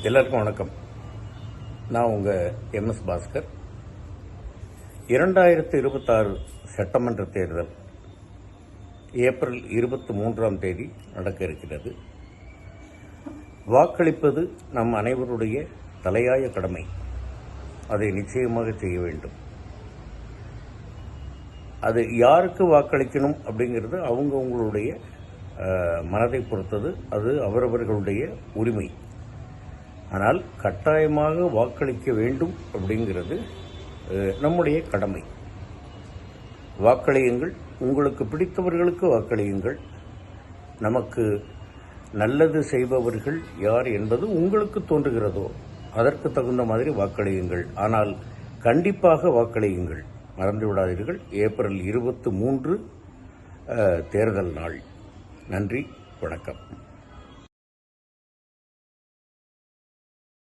எல்லாருக்கும் வணக்கம். நான் உங்கள் MS பாஸ்கர். 2026 சட்டமன்ற தேர்தல் ஏப்ரல் 23ஆம் தேதி நடக்க இருக்கிறது. வாக்களிப்பது நம் அனைவருடைய தலையாய கடமை. அதை நிச்சயமாக செய்ய வேண்டும். அது யாருக்கு வாக்களிக்கணும் அப்படிங்கிறது அவங்கவுங்களுடைய மனதை பொறுத்தது. அது அவரவர்களுடைய உரிமை. ஆனால் கட்டாயமாக வாக்களிக்க வேண்டும் அப்படிங்கிறது நம்முடைய கடமை. வாக்களியுங்கள். உங்களுக்கு பிடித்தவர்களுக்கு வாக்களியுங்கள். நமக்கு நல்லது செய்பவர்கள் யார் என்பது உங்களுக்கு தோன்றுகிறதோ அதற்கு தகுந்த மாதிரி வாக்களியுங்கள். ஆனால் கண்டிப்பாக வாக்களியுங்கள். மறந்துவிடாதீர்கள். ஏப்ரல் 23 தேர்தல் நாள். நன்றி, வணக்கம்.